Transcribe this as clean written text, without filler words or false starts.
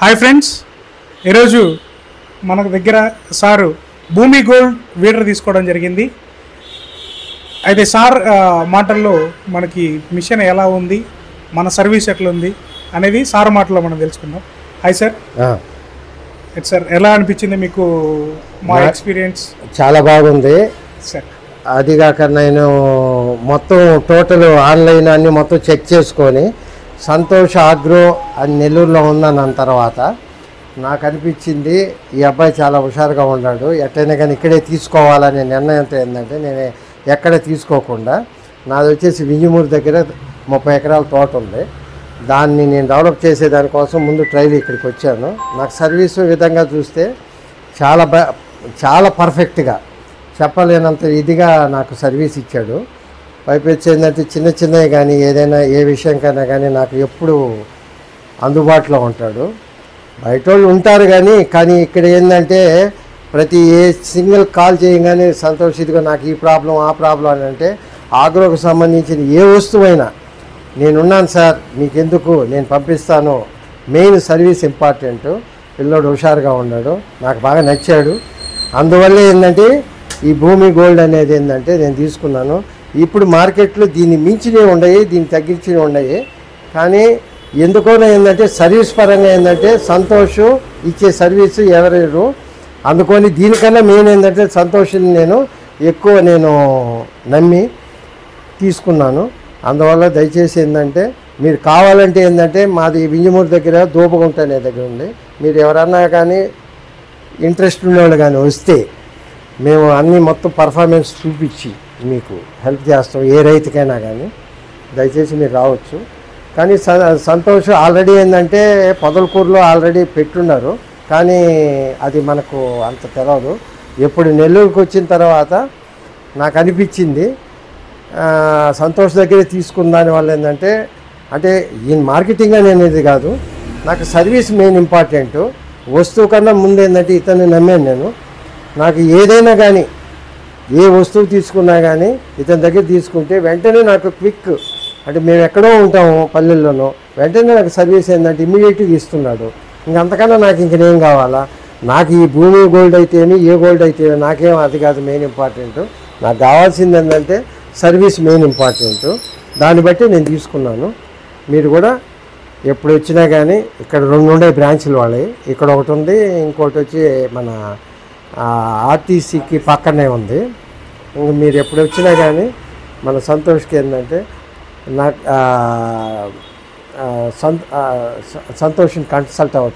Hi friends, ఈరోజు మనకు దగ్గర సారు భూమి గోల్డ్ వీడర్ తీసుకోవడం జరిగింది. అయితే సార్ మాటల్లో మనకి మిషన్ ఎలా ఉంది, మన సర్వీస్ ఎట్లా ఉంది అనేది సార్ మాటల్లో మనం తెలుసుకుందాం. Hi sir. సార్ ఎలా అనిపించింది మీకు మా ఎక్స్పీరియన్స్? చాలా బాగుంది సార్. అదిగాక నేను మొత్తం టోటల్ ఆన్లైన్ అన్ని మొత్తం చెక్ చేసుకొని సంతోష్ ఆగ్రో అని నెల్లూరులో ఉన్నాను. తర్వాత నాకు అనిపించింది ఈ అబ్బాయి చాలా హుషారుగా ఉన్నాడు, ఎట్టయినా కానీ ఇక్కడే తీసుకోవాలనే నిర్ణయంతో ఏంటంటే నేను ఎక్కడ తీసుకోకుండా నాది వచ్చేసి వింజమూరు దగ్గర 30 ఎకరాల తోట ఉంది. దాన్ని నేను డెవలప్ చేసేదానికోసం ముందు ట్రైల్ ఇక్కడికి వచ్చాను. నాకు సర్వీసు విధంగా చూస్తే చాలా పర్ఫెక్ట్గా చెప్పలేనంత ఇదిగా నాకు సర్వీస్ ఇచ్చాడు. పైపెచ్చి ఏంటంటే చిన్న చిన్నవి కానీ ఏదైనా ఏ విషయంకైనా కానీ నాకు ఎప్పుడు అందుబాటులో ఉంటాడు. బయట వాళ్ళు ఉంటారు కానీ ఇక్కడ ఏంటంటే ప్రతి ఏ సింగిల్ కాల్ చేయగానే సంతోష్ ఇదిగా నాకు ఈ ప్రాబ్లం ఆ ప్రాబ్లం అని అంటే ఆగ్రోకు సంబంధించిన ఏ వస్తువైనా నేనున్నాను సార్, మీకెందుకు నేను పంపిస్తాను. Main service important. పిల్లోడు హుషారుగా ఉన్నాడు, నాకు బాగా నచ్చాడు. అందువల్ల ఏంటంటే ఈ భూమి గోల్డ్ అనేది ఏంటంటే నేను తీసుకున్నాను. ఇప్పుడు మార్కెట్లో దీన్ని మించినవి ఉన్నాయి, దీన్ని తగ్గించినవి ఉన్నాయి. కానీ ఎందుకోనో ఏంటంటే సర్వీస్ పరంగా ఏంటంటే సంతోష్ ఇచ్చే సర్వీసు ఎవరు అందుకొని దీనికన్నా మెయిన్ ఏంటంటే సంతోష్ని నేను ఎక్కువ నమ్మి తీసుకున్నాను. అందువల్ల దయచేసి ఏంటంటే మీరు కావాలంటే ఏంటంటే మాది వింజమూరు దగ్గర దూపగుంట అనే దగ్గర ఉంది. మీరు ఎవరన్నా కానీ ఇంట్రెస్ట్ ఉన్నవాళ్ళు కానీ వస్తే మేము అన్నీ మొత్తం పర్ఫార్మెన్స్ చూపించి మీకు హెల్ప్ చేస్తాం. ఏ రైతుకైనా కానీ దయచేసి మీరు రావచ్చు. కానీ సంతోష్ ఆల్రెడీ ఏంటంటే పొదలకూరులో ఆల్రెడీ పెట్టున్నారు, కానీ అది మనకు అంత తెలియదు. ఎప్పుడు నెల్లూరుకి వచ్చిన తర్వాత నాకు అనిపించింది సంతోష్ దగ్గరే తీసుకున్న దానివల్ల ఏంటంటే అంటే ఈయన మార్కెటింగ్ అనేది కాదు, నాకు సర్వీస్ మెయిన్ ఇంపార్టెంట్. వస్తువు కన్నా ముందు ఏంటంటే ఇతన్ని నమ్మాను నేను. నాకు ఏదైనా కానీ ఏ వస్తువు తీసుకున్నా కానీ ఇతని దగ్గర తీసుకుంటే వెంటనే నాకు క్విక్, అంటే మేము ఎక్కడో ఉంటాము పల్లెల్లోనూ, వెంటనే నాకు సర్వీస్ ఏంటంటే ఇమ్మీడియట్గా ఇస్తున్నాడు. ఇంకంతకన్నా నాకు ఇంకేం కావాలా? నాకు ఈ భూమి గోల్డ్ అయితేమి ఏ గోల్డ్ అయితే నాకేం అది కాదు మెయిన్ ఇంపార్టెంట్. నాకు కావాల్సింది ఏంటంటే సర్వీస్ మెయిన్ ఇంపార్టెంట్. దాన్ని బట్టి నేను తీసుకున్నాను. మీరు కూడా ఎప్పుడు వచ్చినా కానీ ఇక్కడ 2 ఉండే బ్రాంచ్లు వాళ్ళవి. ఇక్కడ ఒకటి ఉంది, ఇంకోటి వచ్చి మన ఆర్టీసీకి పక్కనే ఉంది. మీరు ఎప్పుడు వచ్చినా కానీ మన సంతోష్కి ఏంటంటే నాకు సంతోషం కన్సల్ట్ అవ్వచ్చు.